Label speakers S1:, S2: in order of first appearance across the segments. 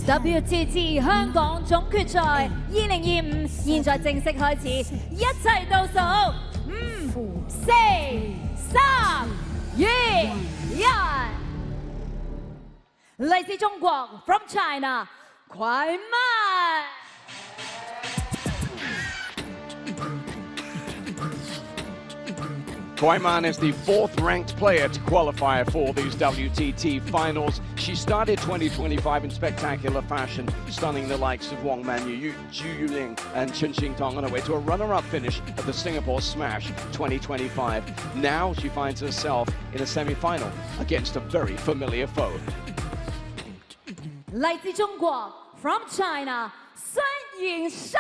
S1: WTT 香港總決賽2025現在正式開始，一齊倒數5、4、3、2、1。嚟自中國 from China， 快慢。
S2: Kwaiman is the fourth-ranked player to qualify for these WTT Finals. She started 2025 in spectacular fashion, stunning the likes of Wang Manyu, Zhu Yuling and Chen Xingtong on her way to a runner-up finish at the Singapore Smash 2025. Now she finds herself in a semi-final against a very familiar foe.
S1: 來自中國 from China， 孫Yingsha。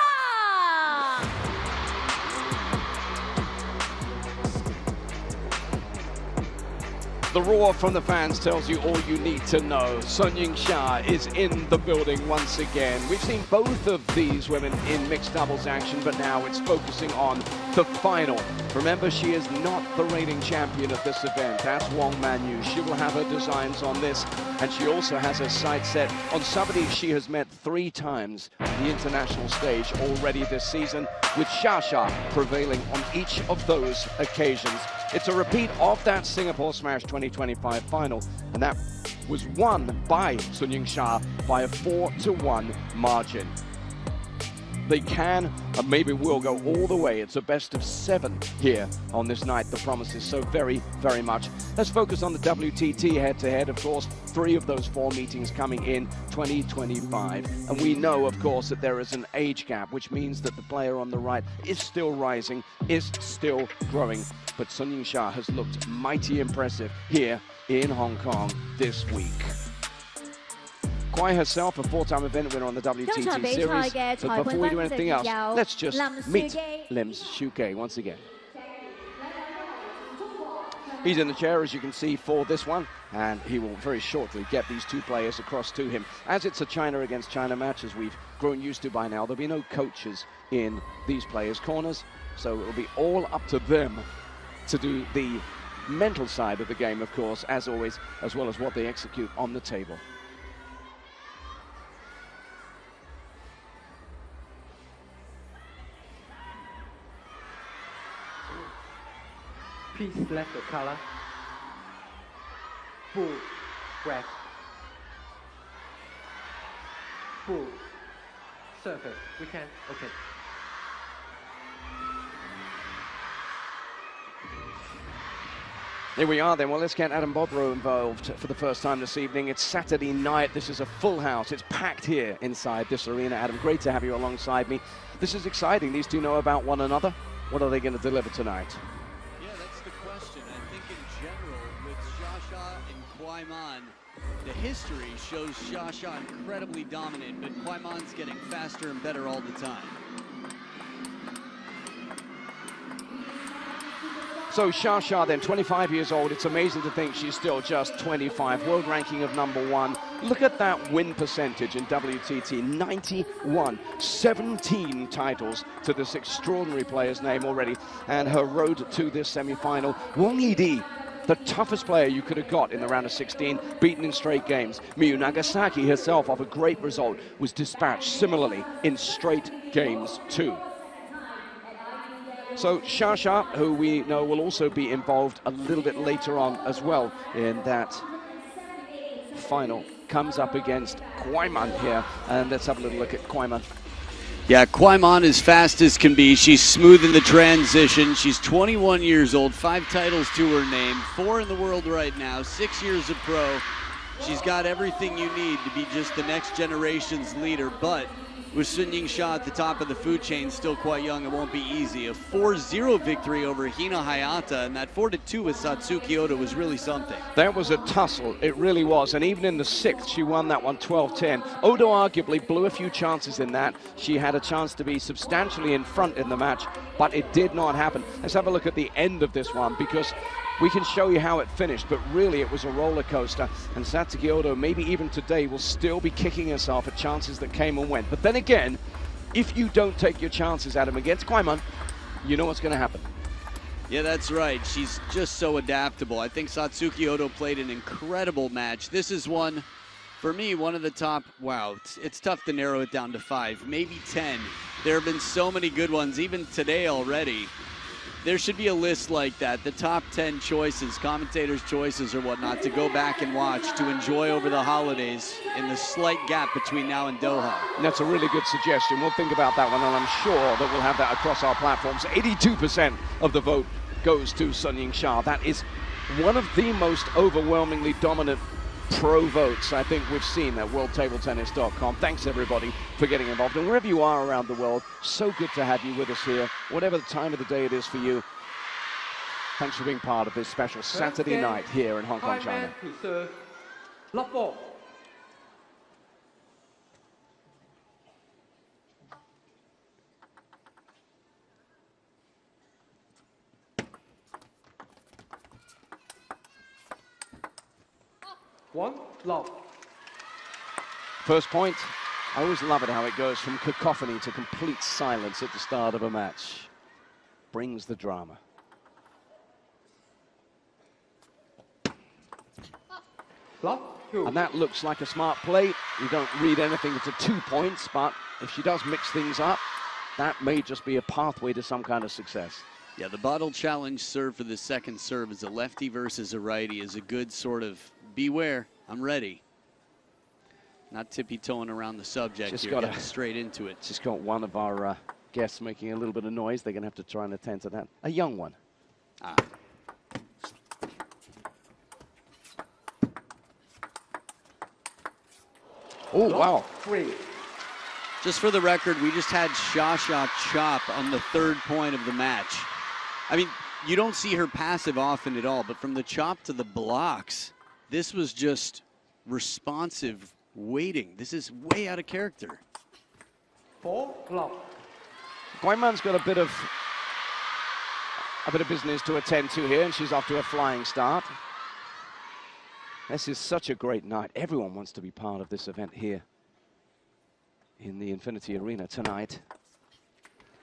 S2: The roar from the fans tells you all you need to know. Yingsha is in the building once again. We've seen both of these women in mixed doubles action, but now it's focusing on the final. Remember, she is not the reigning champion of this event. That's Wang Manyu. She will have her designs on this, and she also has her sights set on somebody she has met 3 times on the international stage already this season, with Xia prevailing on each of those occasions. It's a repeat of that Singapore Smash 2025 final, and that was won by Yingsha by a 4-1 margin. They can and maybe will go all the way. It's a best of 7 here on this night. The promises so very, very much. Let's focus on the WTT head-to-head. Of course, 3 of those 4 meetings coming in 2025. And we know, of course, that there is an age gap, which means that the player on the right is still rising, is still growing. But Yingsha has looked mighty impressive here in Hong Kong this week. Kwai herself, a 4-time event winner on the WTT series. But before we do anything else, let's just meet Lim Shu-Kei once again. He's in the chair, as you can see, for this one, and he will very shortly get these 2 players across to him. As it's a China against China match, as we've grown used to by now, there'll be no coaches in these players' corners, so it'll be all up to them to do the mental side of the game, of course, as always, as well as what they execute on the table.
S3: Please select the color. Full red. Full surface. We can, okay.
S2: Here we are then. Well, let's get Adam Bodrow involved for the first time this evening. It's Saturday night. This is a full house. It's packed here inside this arena. Adam, great to have you alongside me. This is exciting. These 2 know about one another. What are they going to deliver tonight?
S4: Kwaiman, the history shows Xia incredibly dominant, but Kwaiman's getting faster and better all the time.
S2: So Xia then, 25 years old. It's amazing to think she's still just 25. World ranking of #1. Look at that win percentage in WTT, 91. 17 titles to this extraordinary player's name already. And her road to this semi-final. Wang Yidi, the toughest player you could have got in the round of 16, beaten in straight games. Miyu Nagasaki herself, off a great result, was dispatched similarly in straight games too. So Xia, who we know will also be involved a little bit later on as well in that final, comes up against Kwaiman here. And let's have a little look at Kwaiman.
S4: Yeah, Kwaiman is fast as can be. She's smooth in the transition. She's 21 years old, 5 titles to her name, 4 in the world right now, 6 years of pro. She's got everything you need to be just the next generation's leader, but with Yingsha at the top of the food chain, still quite young, it won't be easy. A 4-0 victory over Hina Hayata, and that 4-2 with Satsuki Oda was really something.
S2: That was a tussle, it really was, and even in the 6th, she won that one 12-10. Oda arguably blew a few chances in that. She had a chance to be substantially in front in the match, but it did not happen. Let's have a look at the end of this one, because we can show you how it finished, but really it was a roller coaster, and Satsuki Oda, maybe even today, will still be kicking herself at chances that came and went. But then again, if you don't take your chances, Adam, against Kwaiman, you know what's going to happen.
S4: Yeah, that's right. She's just so adaptable. I think Satsuki Oda played an incredible match. This is one For me, one of the top, wow, it's tough to narrow it down to 5, maybe 10. There have been so many good ones, even today already. There should be a list like that, the top 10 choices, commentators' choices or whatnot, to go back and watch, to enjoy over the holidays in the slight gap between now and Doha.
S2: That's a really good suggestion. We'll think about that one, and I'm sure that we'll have that across our platforms. 82% of the vote goes to Sun Yingsha. That is one of the most overwhelmingly dominant pro votes I think we've seen at worldtabletennis.com. Thanks everybody for getting involved, and wherever you are around the world, so good to have you with us here, whatever the time of the day it is for you. Thanks for being part of this special Saturday night here in Hong Kong, China.
S3: To serve, love ball. One, love.
S2: First point. I always love it how it goes from cacophony to complete silence at the start of a match. Brings the drama.
S3: Love, two.
S2: And that looks like a smart play. You don't read anything into 2 points, but if she does mix things up, that may just be a pathway to some kind of success.
S4: Yeah, the bottle challenge serve for the second serve as a lefty versus a righty is a good sort of beware, I'm ready. Not tippy-toeing around the subject
S2: Just
S4: here,
S2: gotta,
S4: getting straight into it.
S2: Just got one of our guests making a little bit of noise. They're going to have to try and attend to that. A young one.
S4: Ah.
S2: Oh, wow.
S3: Three.
S4: Just for the record, we just had Shasha chop on the third point of the match. I mean, you don't see her passive often at all, but from the chop to the blocks, this was just responsive waiting. This is way out of character.
S3: Four, love.
S2: Guiman's got a bit of business to attend to here, and she's off to a flying start. This is such a great night. Everyone wants to be part of this event here in the Infinity Arena tonight.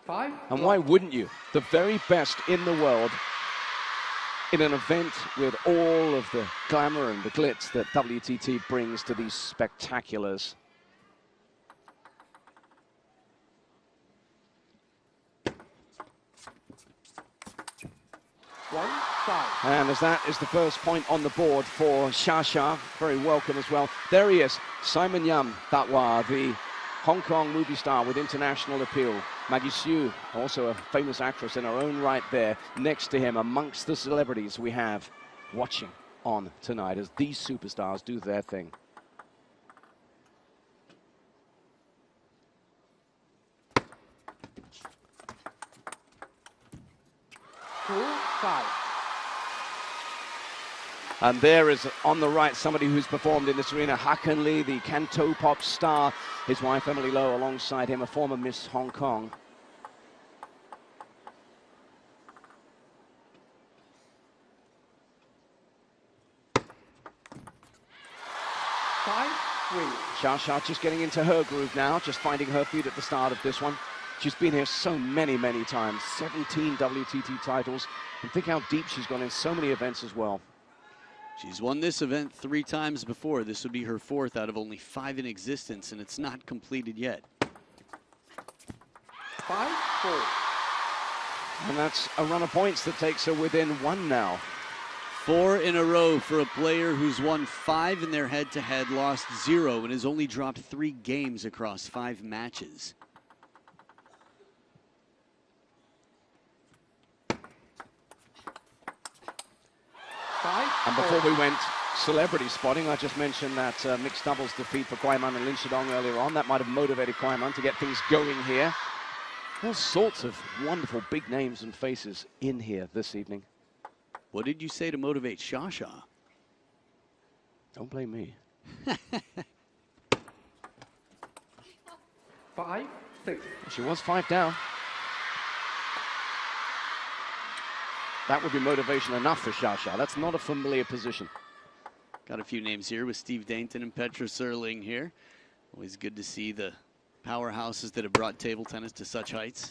S3: Five,
S2: And why wouldn't you? The very best in the world in an event with all of the glamour and the glitz that WTT brings to these spectaculars.
S3: one, five.
S2: And as that is the first point on the board for Shasha, very welcome as well. There he is, Simon Yam Thatwa, the Hong Kong movie star with international appeal. Maggie Siu, also a famous actress in her own right there, next to him amongst the celebrities we have watching on tonight as these superstars do their thing.
S3: Two, five.
S2: And there is on the right somebody who's performed in this arena, Hakan Lee, the canto pop star. His wife Emily Lowe alongside him, a former Miss Hong Kong.
S3: Five, three.
S2: Shasha just getting into her groove now, just finding her feet at the start of this one. She's been here so many, many times, 17 WTT titles, and think how deep she's gone in so many events as well.
S4: She's won this event 3 times before. This would be her 4th out of only 5 in existence, and it's not completed yet.
S3: Five, four.
S2: And that's a run of points that takes her within 1 now.
S4: 4 in a row for a player who's won 5 in their head-to-head, lost 0, and has only dropped 3 games across 5 matches.
S3: Five,
S2: And before we went celebrity spotting, I just mentioned that mixed doubles defeat for Guiman and Lin Shidong earlier on. That might have motivated Guiman to get things going here. All sorts of wonderful big names and faces in here this evening.
S4: What did you say to motivate Shasha?
S2: Don't blame me.
S3: five, six.
S2: She was 5 down. That would be motivation enough for Shasha. That's not a familiar position.
S4: Got a few names here with Steve Dainton and Petra Serling here. Always good to see the powerhouses that have brought table tennis to such heights.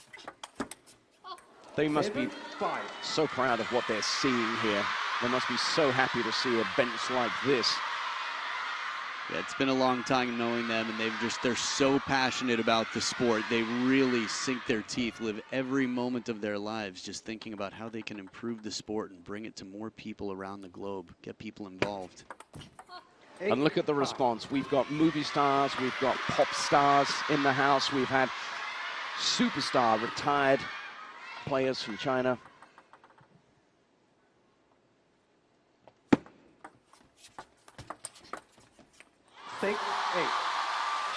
S2: They must be
S3: Five.
S2: so proud of what they're seeing here. They must be so happy to see a bench like this.
S4: Yeah, it's been a long time knowing them, and they're so passionate about the sport. They really sink their teeth, live every moment of their lives just thinking about how they can improve the sport and bring it to more people around the globe, get people involved.
S2: And look at the response. We've got movie stars, we've got pop stars in the house, we've had superstar retired players from China.
S3: Six, 8.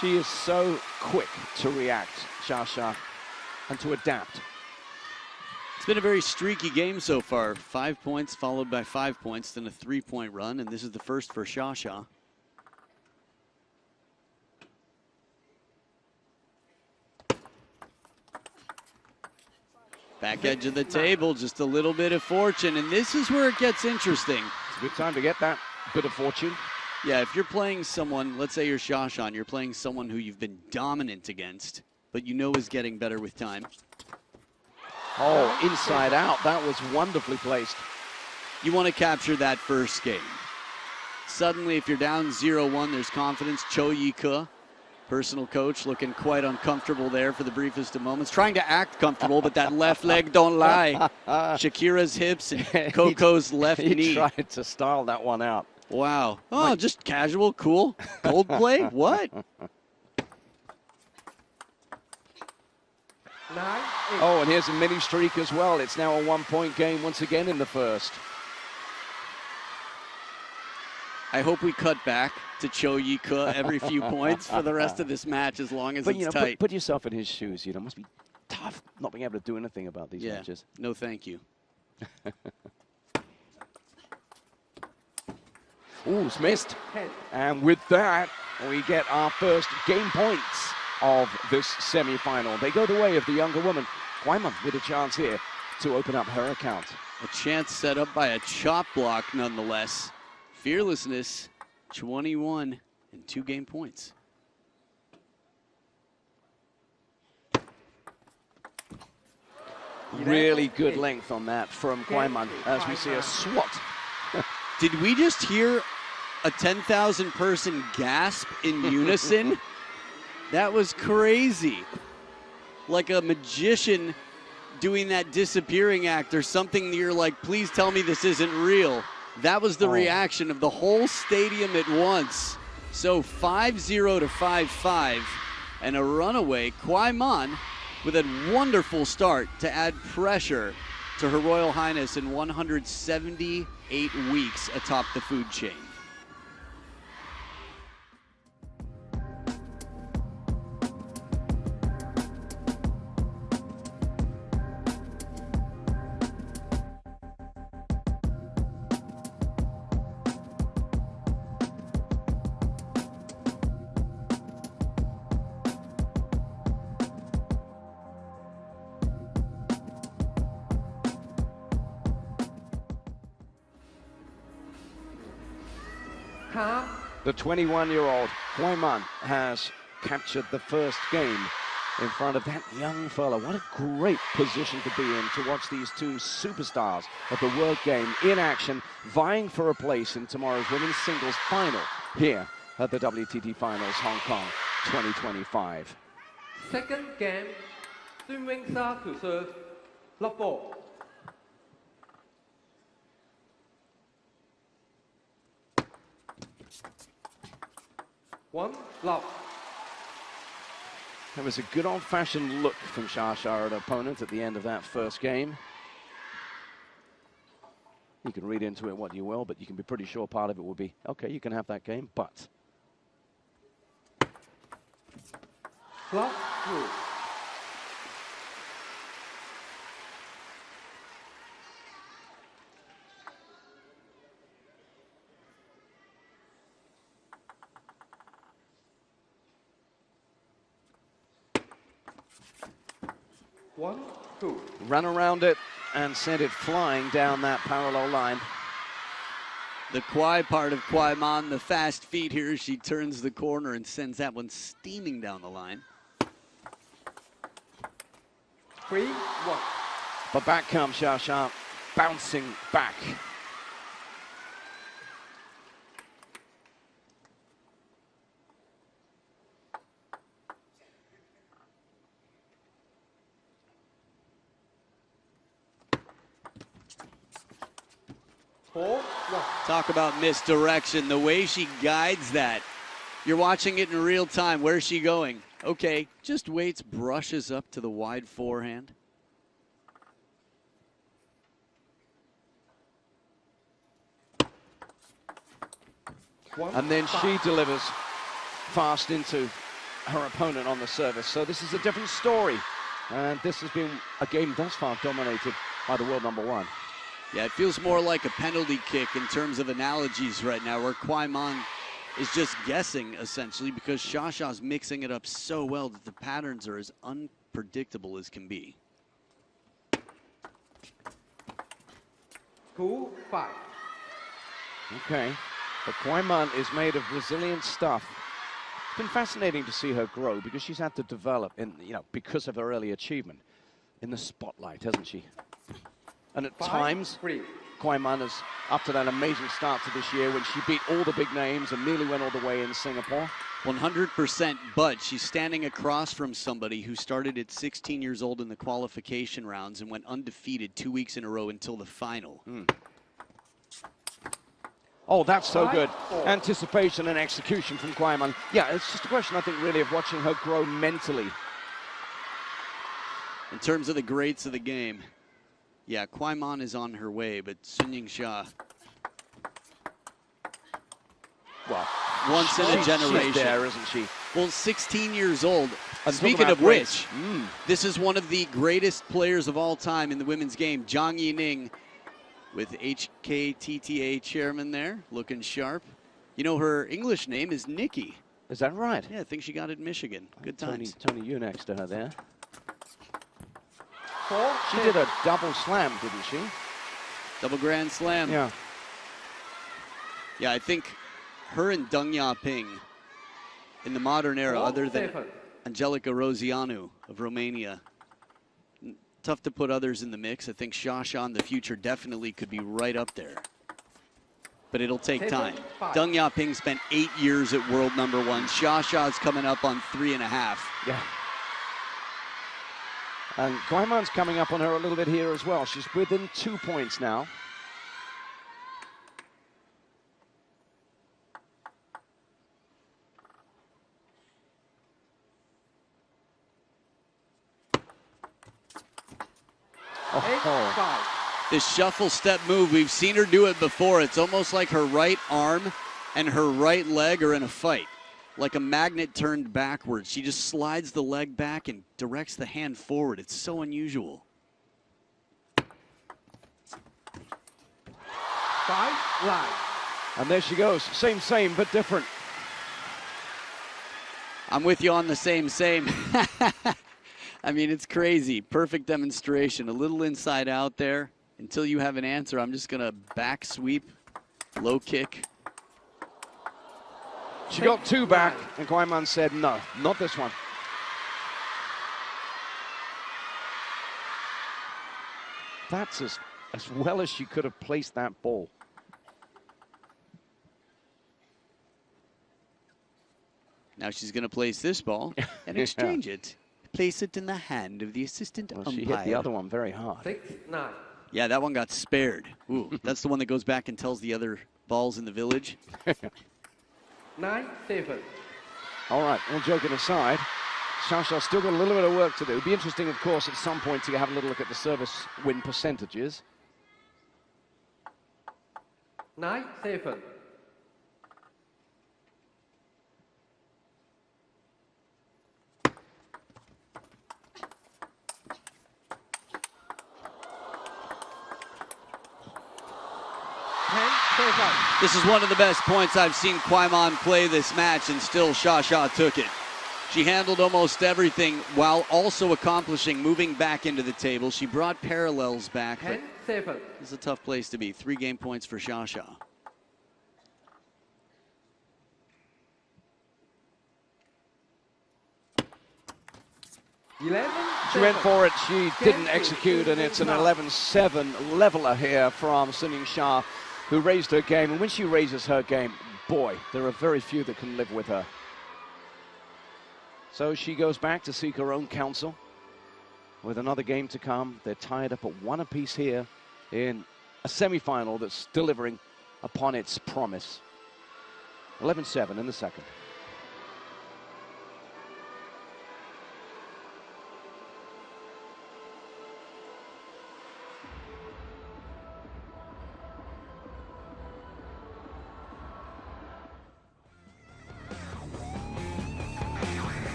S2: She is so quick to react, Xia, and to adapt.
S4: It's been a very streaky game so far. 5 points followed by 5 points, then a 3-point run, and this is the first for Xia. Back edge of the table, just a little bit of fortune, and this is where it gets interesting.
S2: It's a good time to get that bit of fortune.
S4: Yeah, if you're playing someone, let's say you're Xia, and you're playing someone who you've been dominant against, but you know is getting better with time.
S2: Oh, inside out. That was wonderfully placed.
S4: You want to capture that first game. Suddenly, if you're down 0-1, there's confidence. Cho Yi-ke, personal coach, looking quite uncomfortable there for the briefest of moments. Trying to act comfortable, but that left leg don't lie. Shakira's hips and Coco's left knee.
S2: He tried to style that one out.
S4: Wow. Oh, just casual, cool. Coldplay? What?
S3: 9, 8.
S2: Oh, and here's a mini streak as well. It's now a 1-point game once again in the first.
S4: I hope we cut back to Cho Yi-ke every few points for the rest of this match as long as it's tight.
S2: Put yourself in his shoes. It must be tough not being able to do anything about these matches.
S4: No, thank you.
S2: Ooh, it's missed. And with that, we get our first game points of this semi-final. They go the way of the younger woman. Guaiman with a chance here to open up her account.
S4: A chance set up by a chop block nonetheless. Fearlessness, 21 and 2 game points.
S2: Really good length on that from Guaiman as we see a swat.
S4: Did we just hear a 10,000 person gasp in unison? That was crazy. Like a magician doing that disappearing act or something that you're like, please tell me this isn't real. That was the reaction of the whole stadium at once. So 5-0 to 5-5 and a runaway. Guaiman with a wonderful start to add pressure to Her Royal Highness in 178 weeks atop the food chain.
S2: The 21-year-old Guaiman has captured the first game in front of that young fella. What a great position to be in to watch these two superstars of the world game in action, vying for a place in tomorrow's women's singles final here at the WTT Finals Hong Kong 2025.
S3: Second game, Yingsha to serve, love ball. One, love.
S2: There was a good old-fashioned look from Xia at her opponent at the end of that first game. You can read into it what you will, but you can be pretty sure part of it will be, okay, you can have that game, but...
S3: Love, through. One, two.
S2: Ran around it and sent it flying down that parallel line.
S4: The Kwai part of Guaiman, the fast feet here. She turns the corner and sends that one steaming down the line.
S3: 3-1.
S2: But back comes Xia, bouncing back.
S3: 4-1.
S4: Talk about misdirection. The way she guides that. You're watching it in real time. Where's she going? Okay, just waits, brushes up to the wide forehand.
S2: And then she delivers fast into her opponent on the service. So this is a different story. And this has been a game thus far dominated by the world number one.
S4: Yeah, it feels more like a penalty kick in terms of analogies right now, where Kwai Mon is just guessing, essentially, because Shasha's mixing it up so well that the patterns are as unpredictable as can be.
S3: 2-5.
S2: Okay, but Kwai Mon is made of resilient stuff. It's been fascinating to see her grow because she's had to develop because of her early achievement in the spotlight, hasn't she? And at times,
S3: 5-3.
S2: Kwai Mon is up to that amazing start to this year when she beat all the big names and nearly went all the way in Singapore.
S4: 100%, but she's standing across from somebody who started at 16 years old in the qualification rounds and went undefeated 2 weeks in a row until the final.
S2: Oh, that's so good.
S3: 5-4.
S2: Anticipation and execution from Kwai Mon. Yeah, it's just a question, I think, really of watching her grow mentally.
S4: In terms of the greats of the game, yeah, Kwai Mon is on her way, but Sun Yingsha,
S2: Well,
S4: once in a generation.
S2: She's there, isn't she?
S4: Well, 16 years old.
S2: And
S4: Speaking
S2: talk
S4: of
S2: about grace.
S4: which, this is one of the greatest players of all time in the women's game, Zhang Yining, with HKTTA chairman there, looking sharp. You know, her English name is Nikki.
S2: Is that right?
S4: Yeah, I think she got it in Michigan. Good times.
S2: Tony Yu next to her there.
S3: 4-6.
S2: She did a double slam, didn't she?
S4: Double grand slam.
S2: Yeah.
S4: Yeah, I think her and Deng Yaping in the modern era, other than
S3: 4-7.
S4: Angelica Rozianu of Romania. Tough to put others in the mix. I think Shasha in the future definitely could be right up there. But it'll take time.
S3: 7-5.
S4: Deng Yaping spent 8 years at world number one. Shasha's coming up on 3.5.
S2: Yeah. And Kwai Mon's coming up on her a little bit here as well. She's within 2 points now. Oh.
S3: 8-5.
S4: This shuffle step move, we've seen her do it before. It's almost like her right arm and her right leg are in a fight. Like a magnet turned backwards. She just slides the leg back and directs the hand forward. It's so unusual.
S3: 5-9.
S2: And there she goes. Same, but different.
S4: I'm with you on the same. I mean, it's crazy. Perfect demonstration. A little inside out there. Until you have an answer, I'm just going to back sweep, low kick.
S2: She got 2 back, and Kwai Mon said, no, not this one. That's as well as she could have placed that ball.
S4: Now she's going to place this ball and exchange it. Place it in the hand of the assistant
S2: Well,
S4: umpire.
S2: she hit the other one very hard.
S3: 6-9.
S4: Yeah, that one got spared. Ooh, that's the one that goes back and tells the other balls in the village.
S3: 9-7.
S2: All right, all joking aside, Shasha's still got a little bit of work to do. It'd be interesting, of course, at some point to have a little look at the service win percentages.
S3: 9-7.
S4: This is one of the best points I've seen Kwai Mon play this match, and still Shasha took it. She handled almost everything while also accomplishing moving back into the table. She brought parallels back, but
S3: 10-7.
S4: it's a tough place to be. 3 game points for Shasha.
S2: She went for it, she didn't execute, and it's an 11-7 leveler here from Sun Yingsha, who raised her game. And when she raises her game, boy, there are very few that can live with her. So she goes back to seek her own counsel with another game to come. They're tied up at 1 apiece here in a semi-final that's delivering upon its promise. 11-7 in the second.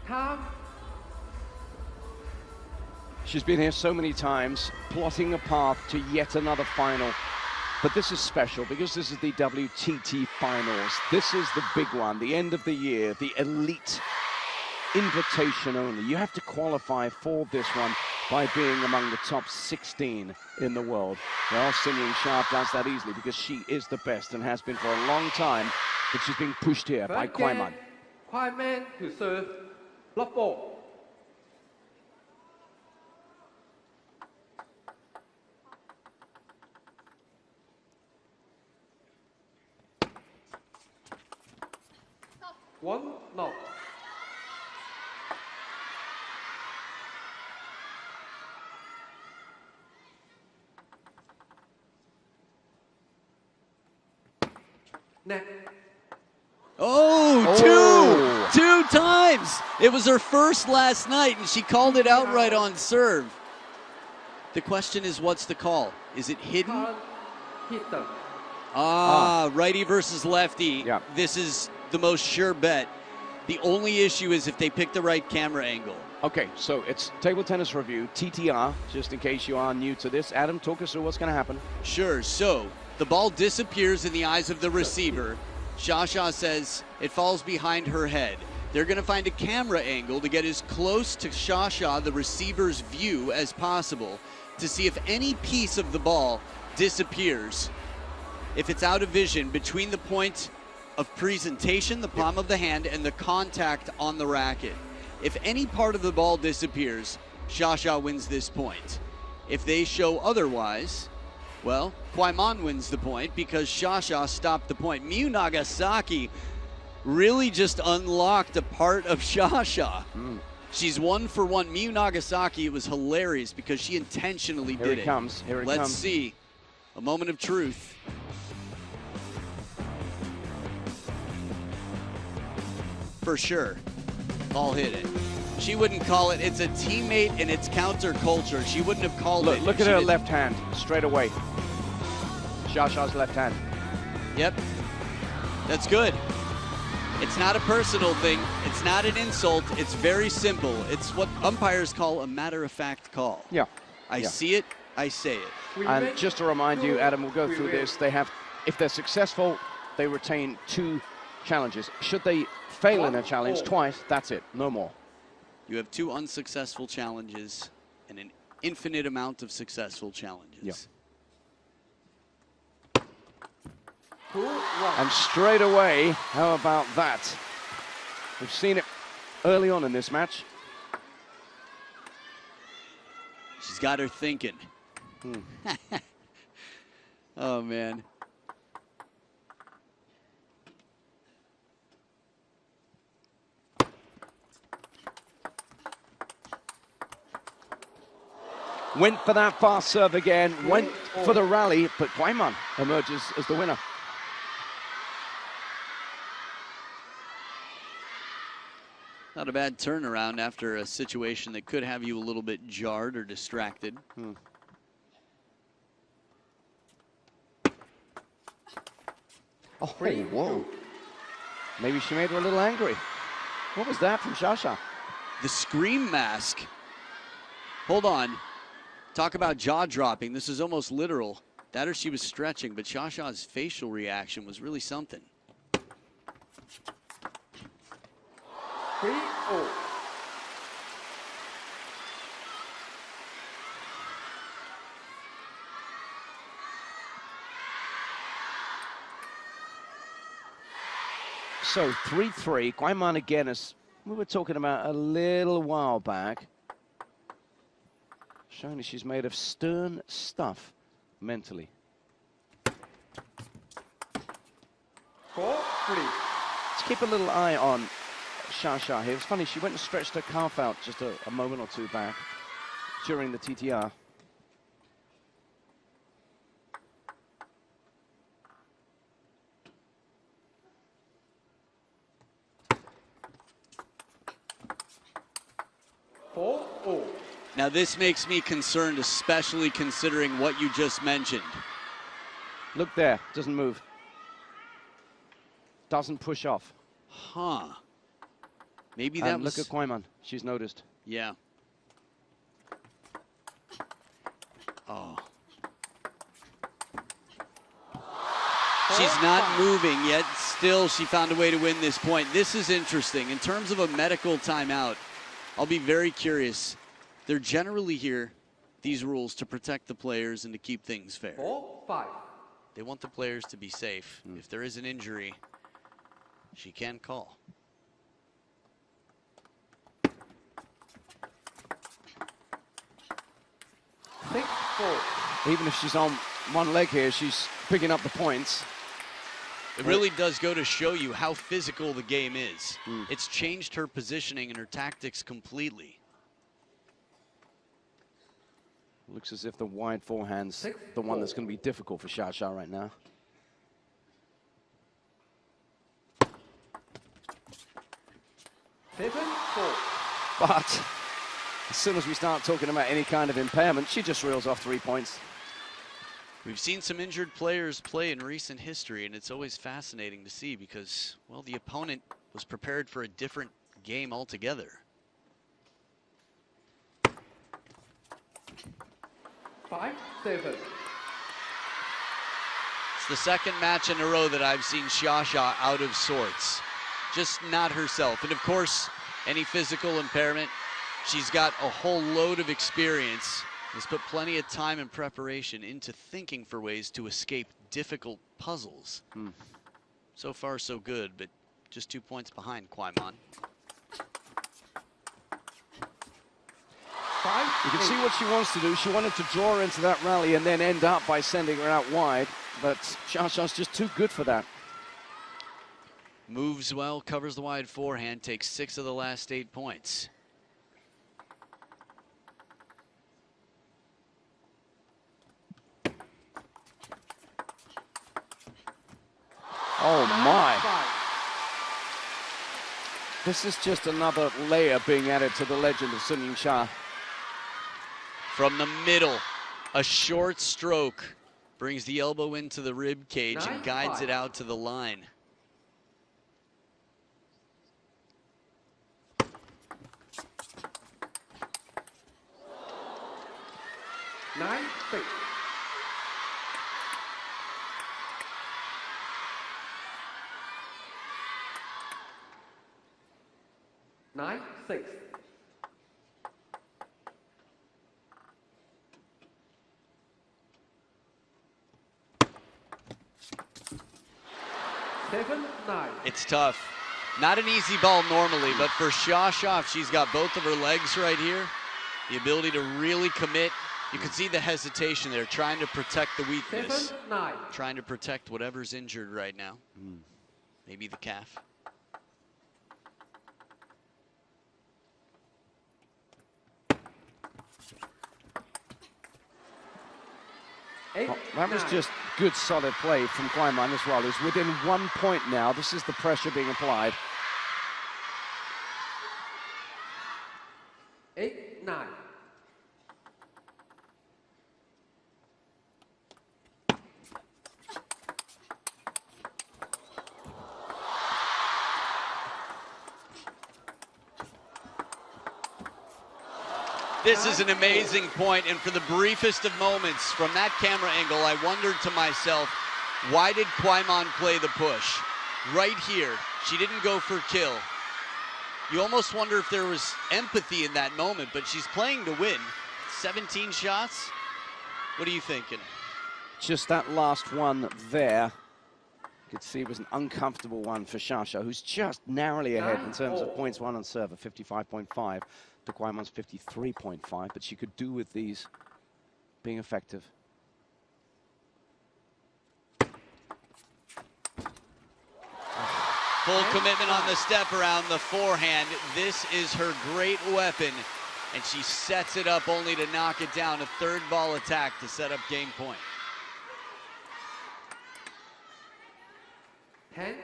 S3: Time.
S2: She's been here so many times, plotting a path to yet another final. But this is special because this is the WTT Finals. This is the big one, the end of the year, the elite invitation only. You have to qualify for this one by being among the top 16 in the world. Well, Sun Yingsha does that easily because she is the best and has been for a long time, but she's being pushed here by Kwai Man.
S3: Kwai Man to serve. Love ball. One knock. Net.
S4: Oh, two times. It was her first last night, and she called it outright on serve. The question is, what's the call? Is it hidden?
S3: Can't hit them.
S4: Righty versus lefty.
S2: Yeah.
S4: This is the most sure bet. The only issue is if they pick the right camera angle.
S2: Okay, so it's Table Tennis Review, TTR, just in case you are new to this. Adam, talk us through what's going to happen.
S4: Sure, so the ball disappears in the eyes of the receiver. Shasha says it falls behind her head. They're going to find a camera angle to get as close to Shasha, the receiver's view, as possible to see if any piece of the ball disappears. If it's out of vision between the point of presentation, the palm of the hand, and the contact on the racket. If any part of the ball disappears, Shasha wins this point. If they show otherwise, well, Kwai Man wins the point because Shasha stopped the point. Miyu Nagasaki really just unlocked a part of Shasha. She's 1 for 1. Miyu Nagasaki, it was hilarious because she intentionally did it.
S2: Here it comes. Here it comes.
S4: Let's see. A moment of truth. For sure. I'll hit it. She wouldn't call it. It's a teammate and it's counterculture. She wouldn't have called it.
S2: Look at her left hand, straight away. Shasha's left hand.
S4: Yep. That's good. It's not a personal thing. It's not an insult. It's very simple. It's what umpires call a matter-of-fact call.
S2: Yeah.
S4: I see it, I say it.
S2: And just to remind you, Adam, we'll go through this. They have, if they're successful, they retain 2 challenges. Should they fail in a challenge twice, that's it, no more.
S4: You have 2 unsuccessful challenges and an infinite amount of successful challenges.
S2: Yeah.
S3: 2-1.
S2: And straight away, how about that? We've seen it early on in this match.
S4: She's got her thinking. Oh, man.
S2: Went for that fast serve again, went for the rally, but Kwai Man emerges as the winner.
S4: Not a bad turnaround after a situation that could have you a little bit jarred or distracted.
S2: Oh, whoa. Maybe she made her a little angry. What was that from Shasha?
S4: The scream mask. Hold on. Talk about jaw dropping. This is almost literal. That or she was stretching, but Shasha's facial reaction was really something.
S3: 3-0.
S2: So 3-3. Kwai Man again has we were talking about a little while back, showing that she's made of stern stuff mentally.
S3: 4-3.
S2: Let's keep a little eye on Xia here. It's funny, she went and stretched her calf out just a moment or two back during the TTR.
S4: Now this makes me concerned, especially considering what you just mentioned.
S2: Look there, doesn't move. Doesn't push off.
S4: Huh. Maybe that
S2: and
S4: was...
S2: look at Kwaiman, she's noticed.
S4: Yeah. Oh. She's not moving yet. Still, she found a way to win this point. This is interesting. In terms of a medical timeout, I'll be very curious. They're generally here, these rules, to protect the players and to keep things fair.
S3: 4-5.
S4: They want the players to be safe. If there is an injury, she can call.
S3: 6-4.
S2: Even if she's on one leg here, she's picking up the points.
S4: It really does go to show you how physical the game is. It's changed her positioning and her tactics completely.
S2: Looks as if the wide forehand's the one that's going to be difficult for Xia right now. But as soon as we start talking about any kind of impairment, she just reels off 3 points.
S4: We've seen some injured players play in recent history, and it's always fascinating to see because, well, the opponent was prepared for a different game altogether.
S3: 5-7.
S4: It's the second match in a row that I've seen Xia out of sorts. Just not herself. And of course, any physical impairment, she's got a whole load of experience. Has put plenty of time and preparation into thinking for ways to escape difficult puzzles. So far, so good, but just 2 points behind Kwaiman.
S2: You can see what she wants to do. She wanted to draw her into that rally and then end up by sending her out wide, but Xia's just too good for that.
S4: Moves well, covers the wide forehand, takes 6 of the last 8 points.
S2: Oh my. This is just another layer being added to the legend of Sun Yingsha.
S4: From the middle, a short stroke brings the elbow into the rib cage and guides it out to the line.
S3: Nine, 6. Nine, 6. Seven, 9.
S4: It's tough. Not an easy ball normally, but for Xia, if she's got both of her legs right here, the ability to really commit. You can see the hesitation there, trying to protect the weakness.
S3: 7, 9.
S4: Trying to protect whatever's injured right now. Maybe the calf.
S2: Well, that was just good, solid play from Kwaiman as well. He's within 1 point now. This is the pressure being applied.
S3: 8, 9.
S4: This is an amazing point, and for the briefest of moments from that camera angle, I wondered to myself, why did Kwaiman play the push? Right here, she didn't go for kill. You almost wonder if there was empathy in that moment, but she's playing to win. 17 shots? What are you thinking?
S2: Just that last one there could see it was an uncomfortable one for Shasha, who's just narrowly ahead in terms of points won on serve, 55.5 to Kwaimon's 53.5, but she could do with these being effective.
S4: Full commitment on the step around the forehand. This is her great weapon, and she sets it up only to knock it down. A third ball attack to set up game point.
S3: 10-9.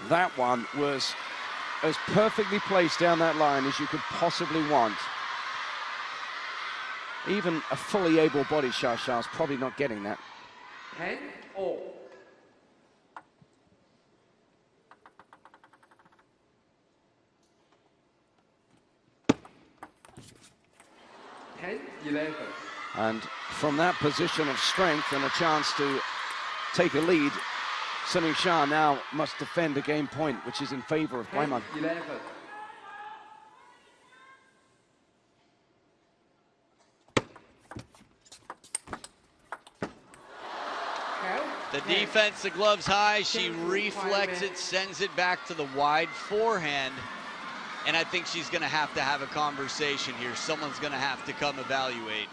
S2: That one was as perfectly placed down that line as you could possibly want. Even a fully able-bodied Shasha's probably not getting that.
S3: 10-0. 10-11.
S2: And from that position of strength and a chance to take a lead, Sun Yingsha now must defend a game point, which is in favor of Kwaimon.
S3: 11.
S4: The defense, the gloves high, she reflects it, sends it back to the wide forehand. And I think she's gonna have to have a conversation here. Someone's gonna have to come evaluate.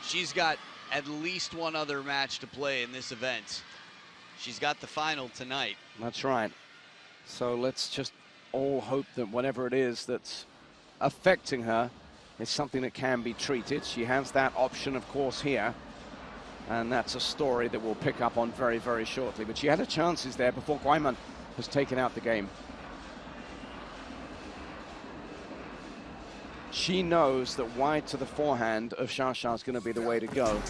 S4: She's got at least one other match to play in this event. She's got the final tonight.
S2: That's right. So let's just all hope that whatever it is that's affecting her is something that can be treated. She has that option, of course, here. And that's a story that we'll pick up on very, very shortly. But she had her chances there before Kwaimon has taken out the game. She knows that wide to the forehand of Shasha is going to be the way to go.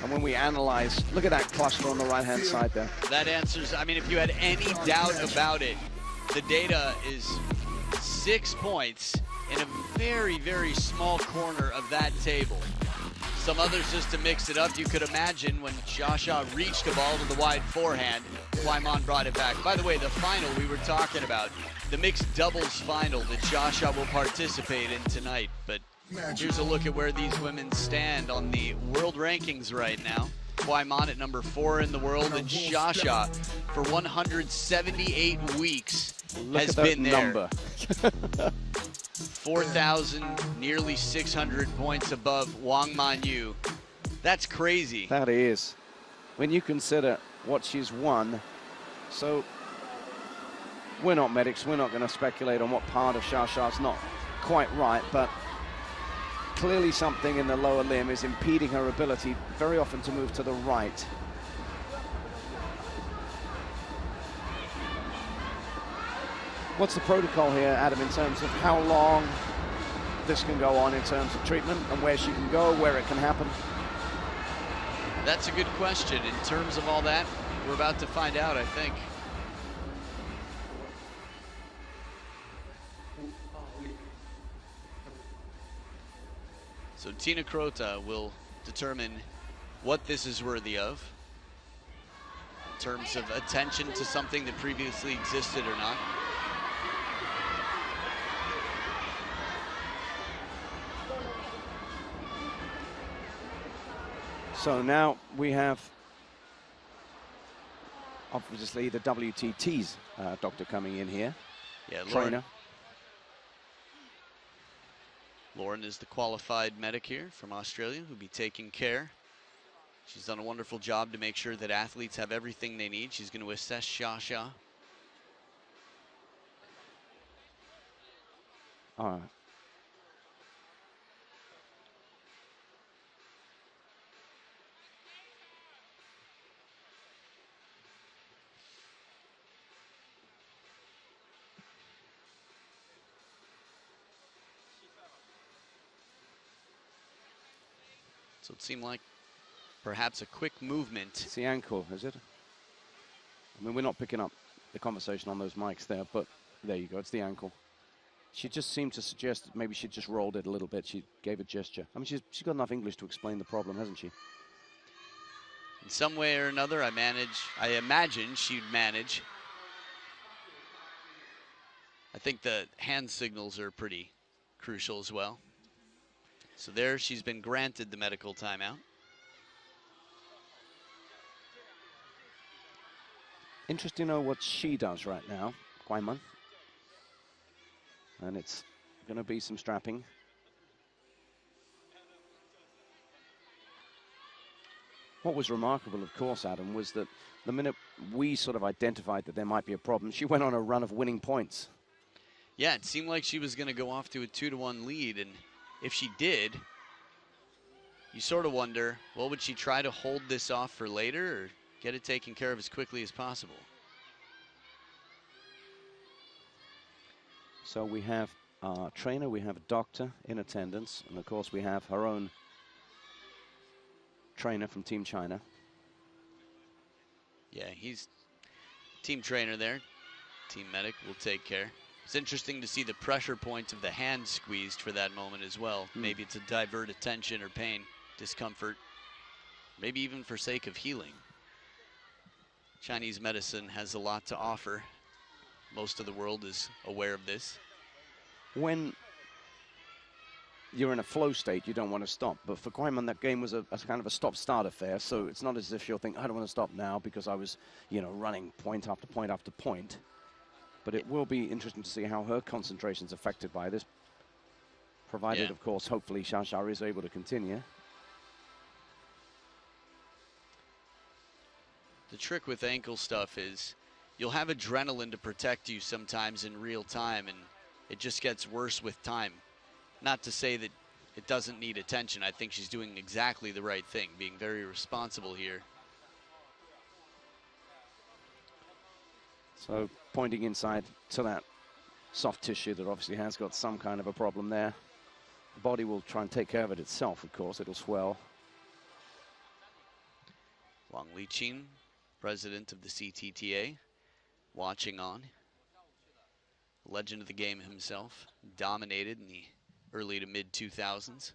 S2: And when we analyze, look at that cluster on the right-hand side there.
S4: That answers, I mean, if you had any doubt about it, the data is 6 points in a very, very small corner of that table. Some others just to mix it up. You could imagine when Shasha reached a ball to the wide forehand, Kwaimon brought it back. By the way, the final we were talking about, the mixed doubles final that Shasha will participate in tonight. But here's a look at where these women stand on the world rankings right now. Kwaimon at number 4 in the world, and Shasha for 178 weeks has been there.
S2: Number.
S4: 4,000, nearly 600 points above Wang Manyu. That's crazy.
S2: That is. When you consider what she's won. So we're not medics. We're not going to speculate on what part of Shasha's not quite right, but clearly something in the lower limb is impeding her ability very often to move to the right. What's the protocol here, Adam, in terms of how long this can go on in terms of treatment and where she can go, where it can happen?
S4: That's a good question. In terms of all that, we're about to find out, I think. So Tina Krota will determine what this is worthy of in terms of attention to something that previously existed or not.
S2: So now we have, obviously, the WTT's doctor coming in here.
S4: Yeah,
S2: Trainer.
S4: Lauren is the qualified medic here from Australia who'll be taking care. She's done a wonderful job to make sure that athletes have everything they need. She's going to assess Shasha.
S2: All right.
S4: So it seemed like perhaps a quick movement.
S2: It's the ankle, is it? I mean, we're not picking up the conversation on those mics there, but there you go, it's the ankle. She just seemed to suggest that maybe she just rolled it a little bit. She gave a gesture. I mean, she's got enough English to explain the problem, hasn't she?
S4: In some way or another, I imagine she'd manage I think the hand signals are pretty crucial as well. So there, she's been granted the medical timeout.
S2: Interesting to know what she does right now, Guaiman. And it's going to be some strapping. What was remarkable, of course, Adam, was that the minute we sort of identified that there might be a problem, she went on a run of winning points.
S4: Yeah, it seemed like she was going to go off to a 2-1 lead, and if she did, you sort of wonder, well, would she try to hold this off for later or get it taken care of as quickly as possible?
S2: So we have a trainer, we have a doctor in attendance, and of course we have her own trainer from Team China.
S4: Yeah, he's team trainer there. Team medic will take care. It's interesting to see the pressure points of the hand squeezed for that moment as well. Maybe it's to divert attention or pain, discomfort, maybe even for sake of healing. Chinese medicine has a lot to offer. Most of the world is aware of this.
S2: When you're in a flow state, you don't want to stop. But for Guaiman, that game was a kind of a stop-start affair. So it's not as if you'll think, I don't want to stop now because I was, you know, running point after point after point. But it will be interesting to see how her concentration's affected by this. Provided, of course, hopefully Xia is able to continue.
S4: The trick with ankle stuff is you'll have adrenaline to protect you sometimes in real time, and it just gets worse with time. Not to say that it doesn't need attention. I think she's doing exactly the right thing, being very responsible here.
S2: So pointing inside to that soft tissue that obviously has got some kind of a problem there. The body will try and take care of it itself, of course. It'll swell.
S4: Wang Liqin, president of the CTTA, watching on. Legend of the game himself, dominated in the early to mid 2000s.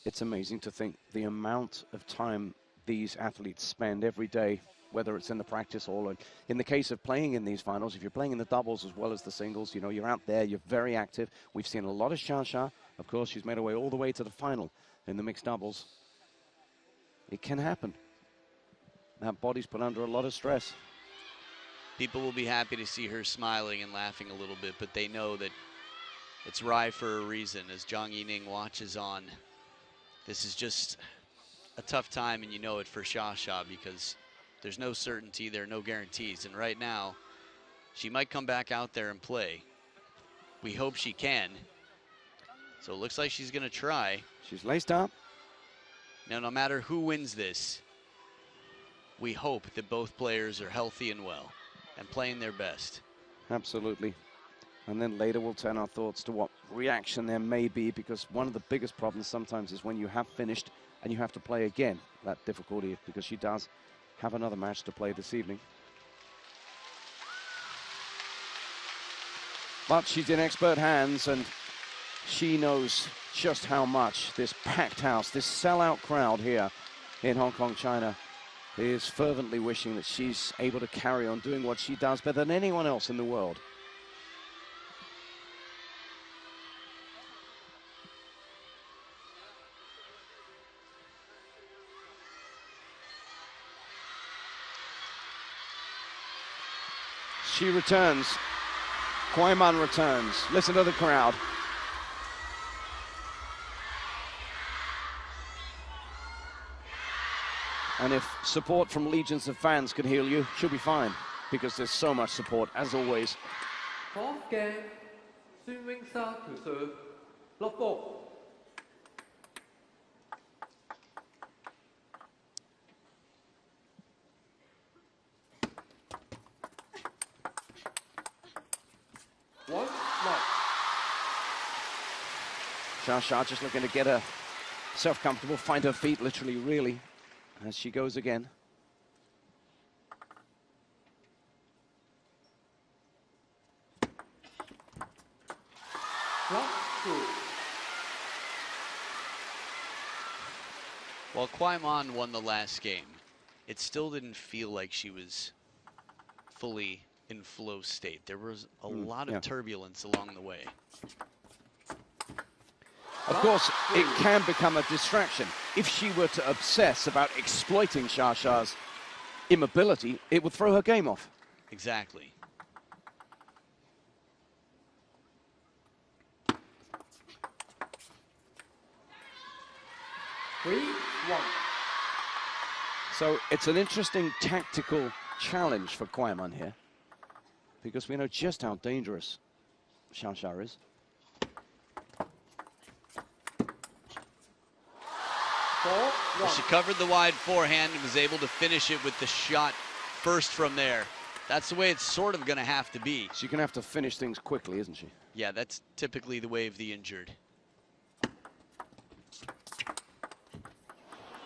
S2: It's amazing to think the amount of time these athletes spend every day, whether it's in the practice or in the case of playing in these finals. If you're playing in the doubles as well as the singles, you know, you're out there, you're very active. We've seen a lot of Xia. Of course, she's made her way all the way to the final in the mixed doubles. It can happen. That body's put under a lot of stress.
S4: People will be happy to see her smiling and laughing a little bit, but they know that it's Rai for a reason. As Zhang Yining watches on, this is just a tough time, and you know it for Xia because there's no certainty, there are no guarantees. And right now, she might come back out there and play. We hope she can. So it looks like she's going to try.
S2: She's laced up.
S4: Now, no matter who wins this, we hope that both players are healthy and well and playing their best.
S2: Absolutely. And then later we'll turn our thoughts to what reaction there may be, because one of the biggest problems sometimes is when you have finished and you have to play again. That difficulty, because she does have another match to play this evening. But she's in expert hands, and she knows just how much this packed house, this sellout crowd here in Hong Kong, China, is fervently wishing that she's able to carry on doing what she does better than anyone else in the world. She returns. Guaiman returns. Listen to the crowd. And if support from legions of fans could heal you, she'll be fine, because there's so much support, as always.
S3: Fourth game, Yingsha to serve, love 4.
S2: Xia just looking to get herself comfortable, find her feet literally, really, as she goes again.
S3: Love 2.
S4: While Kwaimon won the last game, it still didn't feel like she was fully in flow state. There was a lot of turbulence along the way.
S2: Of course, it can become a distraction. If she were to obsess about exploiting Xia immobility, it would throw her game off.
S4: Exactly.
S3: Three, 1.
S2: So it's an interesting tactical challenge for Kwaimon here, because we know just how dangerous Xia is.
S3: 4, 1.
S4: She covered the wide forehand and was able to finish it with the shot first from there. That's the way it's sort of going to have to be.
S2: She's going to have to finish things quickly, isn't she?
S4: Yeah, that's typically the way of the injured.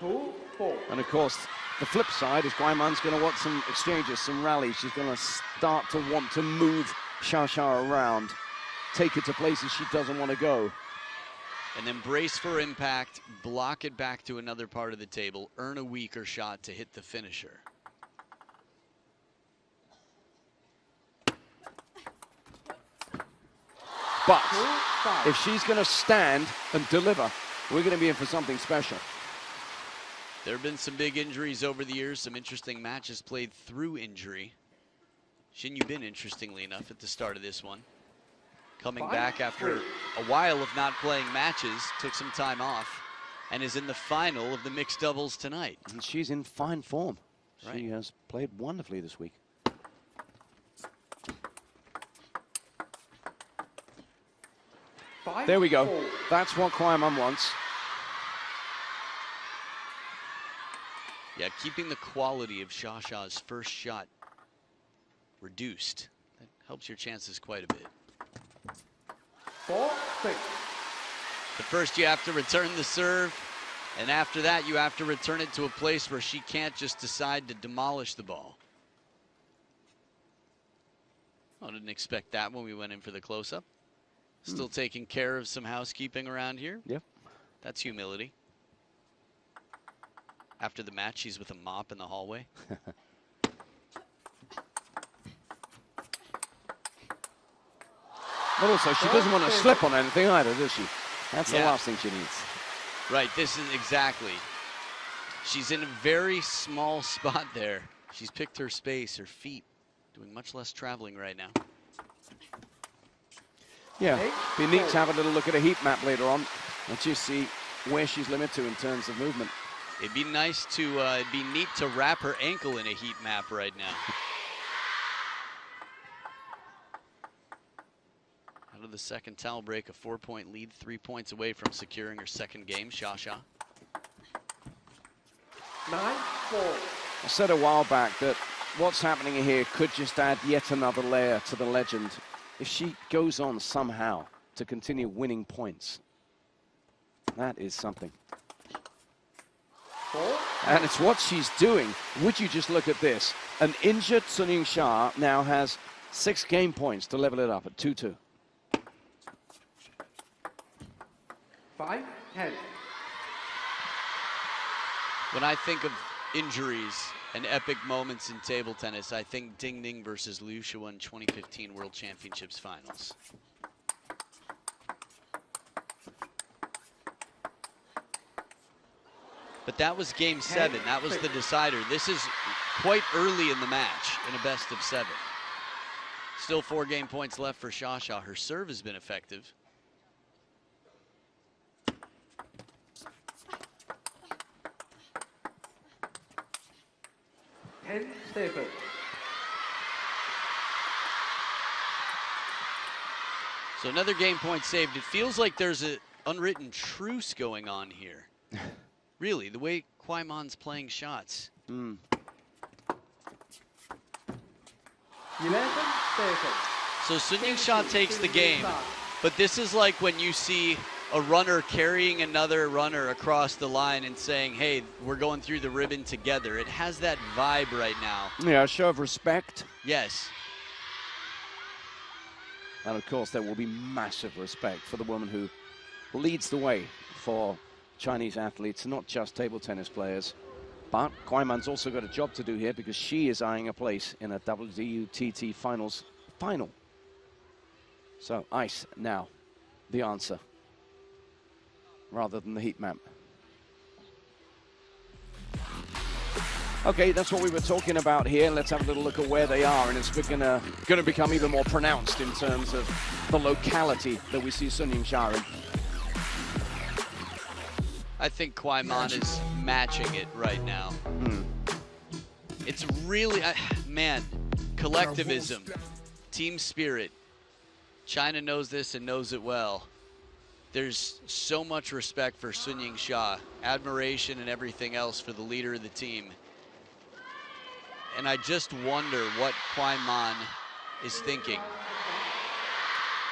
S3: 2, 4.
S2: And of course, the flip side is Kwaimon's going to want some exchanges, some rallies. She's going to start to want to move Xia around, take it to places she doesn't want to go.
S4: And then brace for impact, block it back to another part of the table, earn a weaker shot to hit the finisher.
S2: But if she's going to stand and deliver, we're going to be in for something special.
S4: There have been some big injuries over the years, some interesting matches played through injury. Shin Yubin, interestingly enough, at the start of this one, coming back after a while of not playing matches, took some time off, and is in the final of the mixed doubles tonight.
S2: And she's in fine form.
S4: Right.
S2: She has played wonderfully this week.
S3: 5,
S2: There we go.
S3: 4.
S2: That's what Kwaimon wants.
S4: Yeah, keeping the quality of Xia's first shot reduced. That helps your chances quite a bit.
S3: 4, 6.
S4: But first you have to return the serve, and after that you have to return it to a place where she can't just decide to demolish the ball. I didn't expect that when we went in for the close-up. Still taking care of some housekeeping around here.
S2: Yep.
S4: That's humility. After the match, she's with a mop in the hallway.
S2: But also, she doesn't want to slip on anything either, does she? That's the
S4: Yeah.
S2: last thing she needs.
S4: Right, this is exactly. She's in a very small spot there. She's picked her space, her feet, doing much less traveling right now.
S2: Yeah, be neat to have a little look at a heat map later on and just see where she's limited to in terms of movement.
S4: It'd be nice to, it'd be neat to wrap her ankle in a heat map right now. Out of the second towel break, a 4-point lead, 3 points away from securing her second game, Xia.
S3: 9, 4.
S2: I said a while back that what's happening here could just add yet another layer to the legend. If she goes on somehow to continue winning points, that is something.
S3: 4.
S2: And it's what she's doing. Would you just look at this? An injured Sun Ying-sha now has 6 game points to level it up at 2-2.
S3: 5, 10.
S4: When I think of injuries and epic moments in table tennis, I think Ding Ning versus Liu Shiwen 2015 World Championships Finals. But that was game 7. That was the decider. This is quite early in the match in a best of 7. Still 4 game points left for Xia. Her serve has been effective.
S3: Seven.
S4: So another game point saved. It feels like there's an unwritten truce going on here. Really, the way Kwaimon's playing shots.
S3: 11, 7.
S4: So Sun Ying-sha takes the game, but this is like when you see a runner carrying another runner across the line and saying, hey, we're going through the ribbon together. It has that vibe right now.
S2: Yeah, a show of respect.
S4: Yes.
S2: And of course, there will be massive respect for the woman who leads the way for Chinese athletes, not just table tennis players. But Kwai-man's also got a job to do here because she is eyeing a place in a WTT Finals final. So ice now, the answer, rather than the heat map. Okay, that's what we were talking about here. Let's have a little look at where they are, and it's gonna become even more pronounced in terms of the locality that we see Sun Yingsha in.
S4: I think Kwai-man is matching it right now. It's really, man, collectivism, team spirit. China knows this and knows it well. There's so much respect for Sun Yingsha, admiration and everything else for the leader of the team. And I just wonder what Kwai-man is thinking.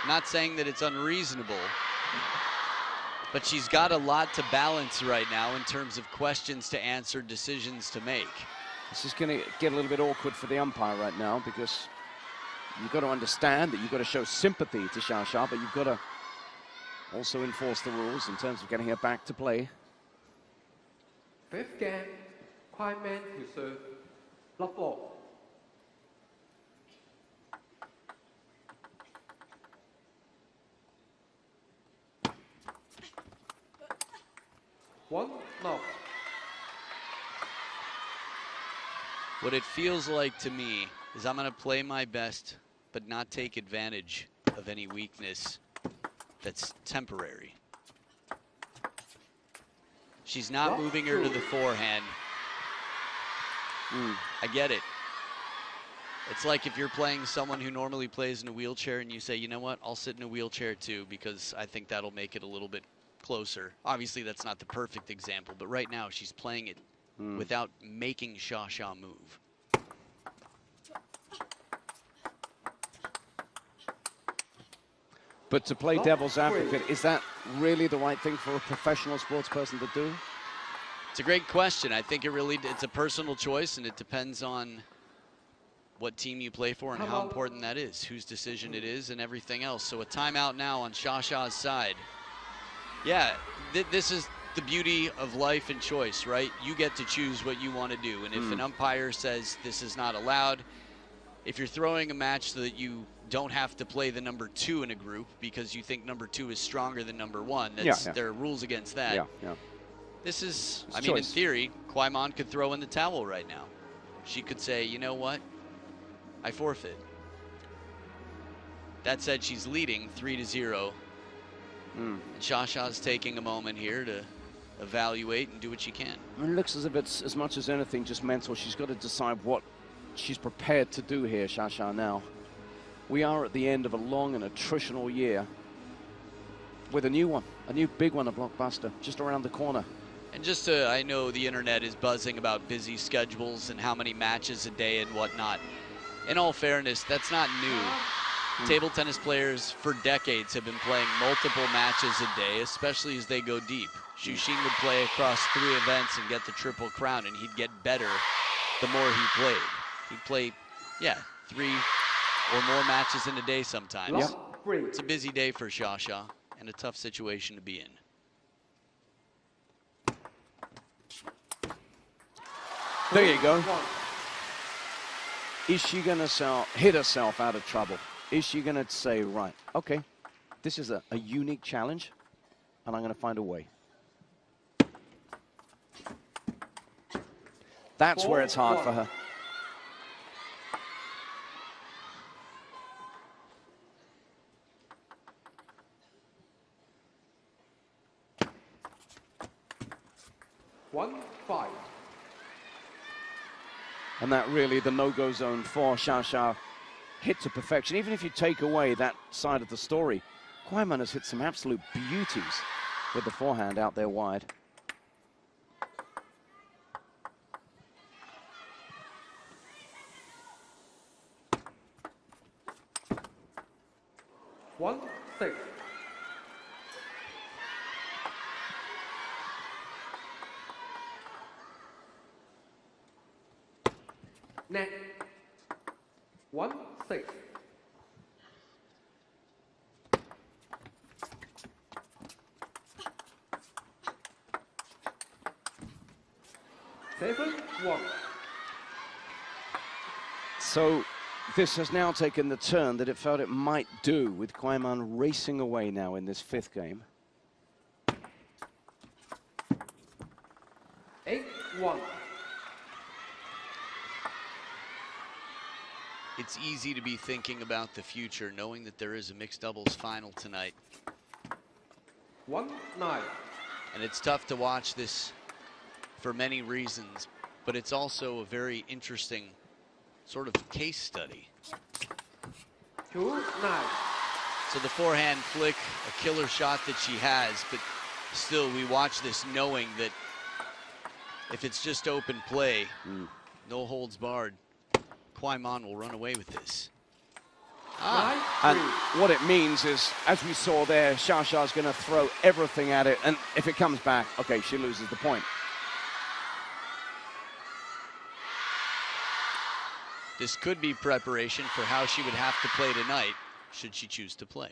S4: Not saying that it's unreasonable, but she's got a lot to balance right now in terms of questions to answer, decisions to make.
S2: This is going to get a little bit awkward for the umpire right now because you've got to understand that you've got to show sympathy to Xia, but you've got to also enforce the rules in terms of getting her back to play.
S3: Fifth game, Kwai-man to serve. Love ball. 1-0.
S4: What it feels like to me is I'm going to play my best, but not take advantage of any weakness that's temporary. She's not moving her to the forehand. I get it. It's like if you're playing someone who normally plays in a wheelchair and you say, you know what, I'll sit in a wheelchair too because I think that'll make it a little bit closer. Obviously, that's not the perfect example, but right now she's playing it without making Xia move.
S2: But to play devil's advocate, is that really the right thing for a professional sports person to do?
S4: It's a great question. I think it's a personal choice, and it depends on what team you play for and how important that is, whose decision it is, and everything else. So a timeout now on Xia's side. Yeah, this is the beauty of life and choice, right? You get to choose what you want to do, and if an umpire says this is not allowed, if you're throwing a match so that you don't have to play the number 2 in a group because you think number 2 is stronger than number 1, there are rules against that. This is, I mean, in theory, Kwai-man could throw in the towel right now. She could say, you know what, I forfeit. That said, she's leading 3-0. And Xia's taking a moment here to evaluate and do what she can.
S2: It looks as if it's as much as anything just mental. She's got to decide what she's prepared to do here, Xia now. We are at the end of a long and attritional year with a new one, a new big one, a blockbuster, just around the corner.
S4: And just I know the internet is buzzing about busy schedules and how many matches a day and whatnot. In all fairness, that's not new. Table tennis players for decades have been playing multiple matches a day, especially as they go deep. Xu Xin would play across 3 events and get the Triple Crown, and he'd get better the more he played. He'd play, 3 or more matches in a day sometimes. It's a busy day for Xia and a tough situation to be in.
S2: There you go. Is she going to hit herself out of trouble? Is she going to say, right, okay, this is a unique challenge, and I'm going to find a way? That's where it's hard for her. And that really the no-go zone for Xia hit to perfection. Even if you take away that side of the story, Kwai-man has hit some absolute beauties with the forehand out there wide.
S3: Net 1-6. 1.
S2: So this has now taken the turn that it felt it might do, with Kwaiman racing away now in this 5th game.
S3: 8-1.
S4: It's easy to be thinking about the future, knowing that there is a mixed doubles final tonight.
S3: 1-9.
S4: And it's tough to watch this for many reasons, but it's also a very interesting sort of case study.
S3: 2-9.
S4: So the forehand flick, a killer shot that she has, but still we watch this knowing that if it's just open play, no holds barred, Kwaiman will run away with this.
S2: And what it means is, as we saw there, Xiaoxia's going to throw everything at it, and if it comes back, okay, she loses the point.
S4: This could be preparation for how she would have to play tonight, should she choose to play.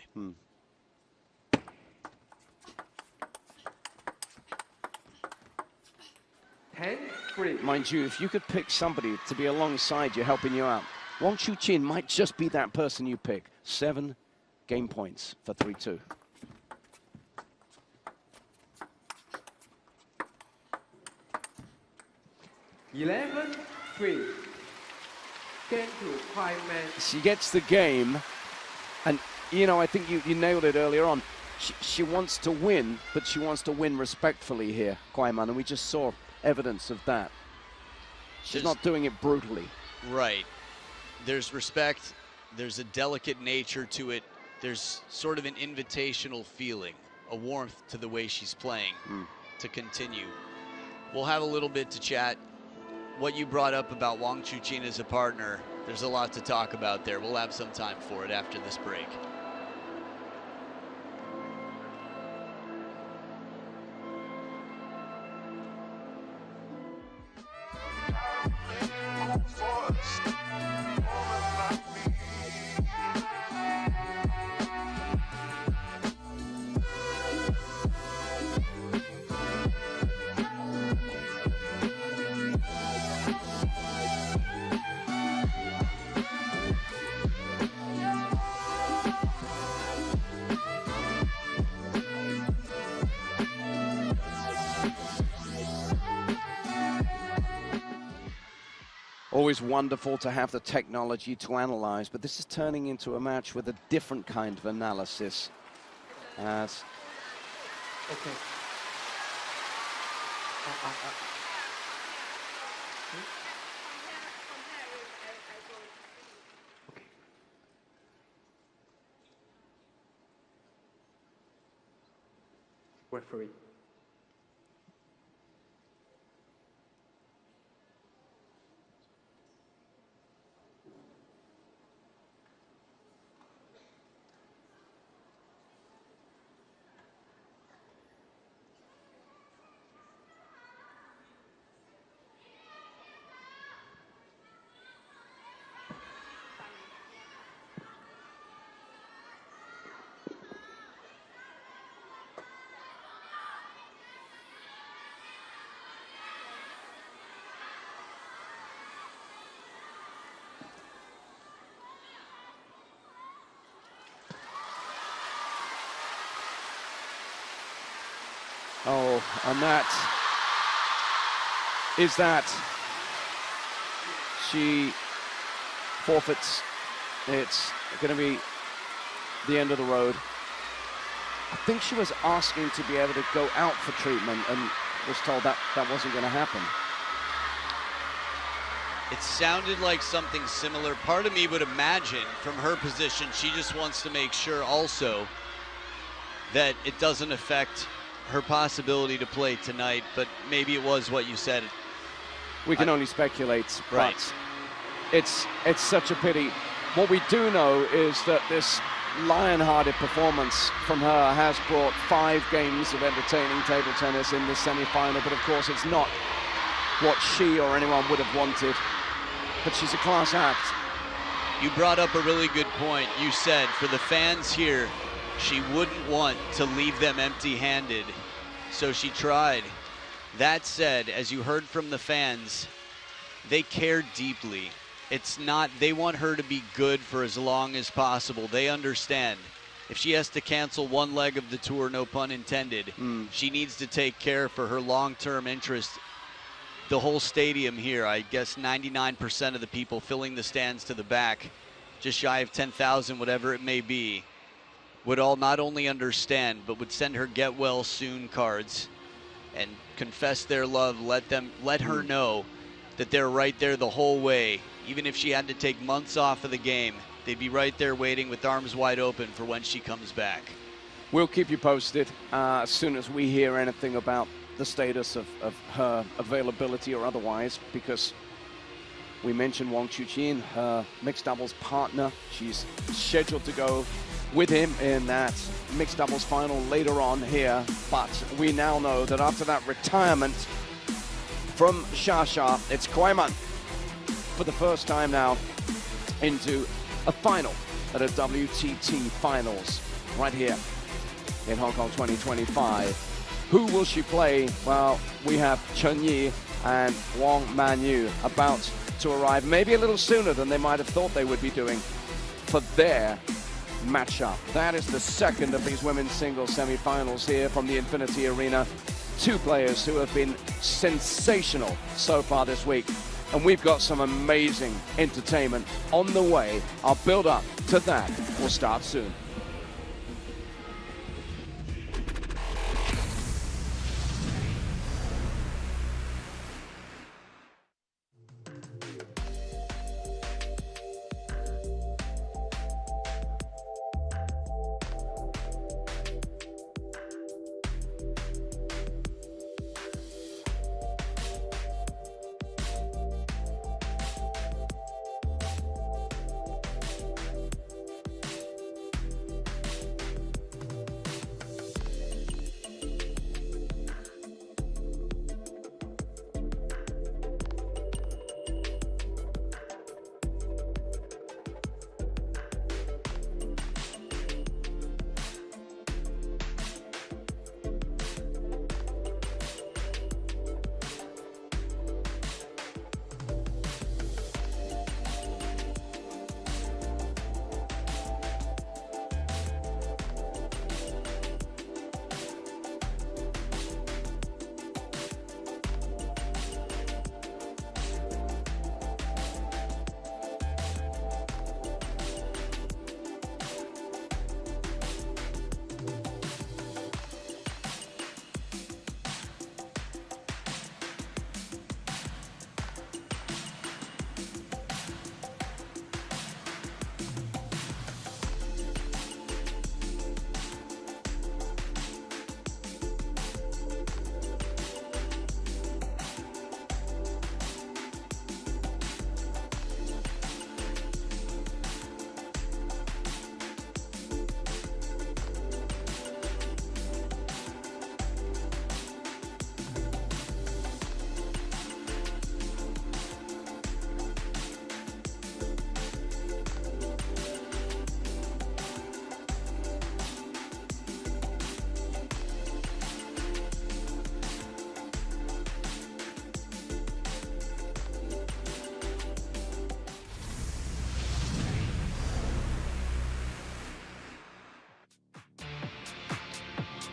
S3: 10-3.
S2: Mind you, if you could pick somebody to be alongside you, helping you out, Wang Chuqin might just be that person you pick. 7 game points for 3-2.
S3: Game to Kwaiman.
S2: She gets the game, and you know, I think you nailed it earlier on. She wants to win, but she wants to win respectfully here, Kwaiman, and we just saw evidence of that. She's not doing it brutally.
S4: Right. There's respect, there's a delicate nature to it, there's sort of an invitational feeling, a warmth to the way she's playing to continue. We'll have a little bit to chat. What you brought up about Wang Chuqin as a partner, there's a lot to talk about there. We'll have some time for it after this break.
S2: Always wonderful to have the technology to analyze, but this is turning into a match with a different kind of analysis. As
S3: Okay. Okay. Referee.
S2: oh, and that is that. She forfeits. It's going to be the end of the road. I think she was asking to be able to go out for treatment and was told that that wasn't going to happen.
S4: It sounded like something similar. Part of me would imagine from her position, she just wants to make sure also that it doesn't affect her possibility to play tonight, but maybe it was what you said.
S2: We can only speculate,
S4: right.
S2: But it's such a pity. What we do know is that this lion-hearted performance from her has brought 5 games of entertaining table tennis in this semi-final, but of course it's not what she or anyone would have wanted. But she's a class act.
S4: You brought up a really good point. You said for the fans here, she wouldn't want to leave them empty-handed, so she tried. That said, as you heard from the fans, they care deeply. It's not, they want her to be good for as long as possible. They understand. If she has to cancel one leg of the tour, no pun intended, she needs to take care for her long-term interest. The whole stadium here, I guess 99% of the people filling the stands to the back, just shy of 10,000, whatever it may be, would all not only understand, but would send her get well soon cards and confess their love, let her know that they're right there the whole way. Even if she had to take months off of the game, they'd be right there waiting with arms wide open for when she comes back.
S2: We'll keep you posted as soon as we hear anything about the status of her availability or otherwise, because we mentioned Wang Chuqin, her mixed doubles partner. She's scheduled to go with him in that mixed doubles final later on here, but we now know that after that retirement from Xia, it's Kwaiman for the first time now into a final at a WTT Finals right here in Hong Kong 2025. Who will she play? Well, we have Chen Yi and Wang Manyu about to arrive, maybe a little sooner than they might have thought they would be doing for their matchup. That is the second of these women's singles semi-finals here from the Infinity Arena. Two players who have been sensational so far this week. And we've got some amazing entertainment on the way. Our build-up to that will start soon.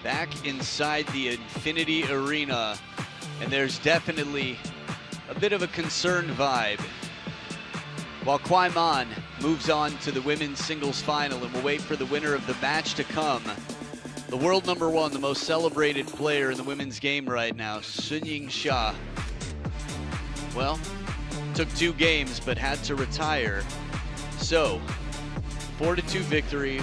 S4: Back inside the Infinity Arena, and there's definitely a bit of a concerned vibe. While Kwaiman moves on to the women's singles final and will wait for the winner of the match to come, the world number one, the most celebrated player in the women's game right now, Yingsha, well, took 2 games but had to retire. So, 4-2 victory.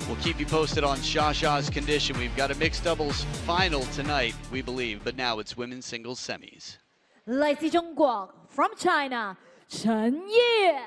S4: We'll keep you posted on Xia's condition. We've got a mixed doubles final tonight, we believe, but now it's women's singles semis.
S1: 来自中国 from China 陈烨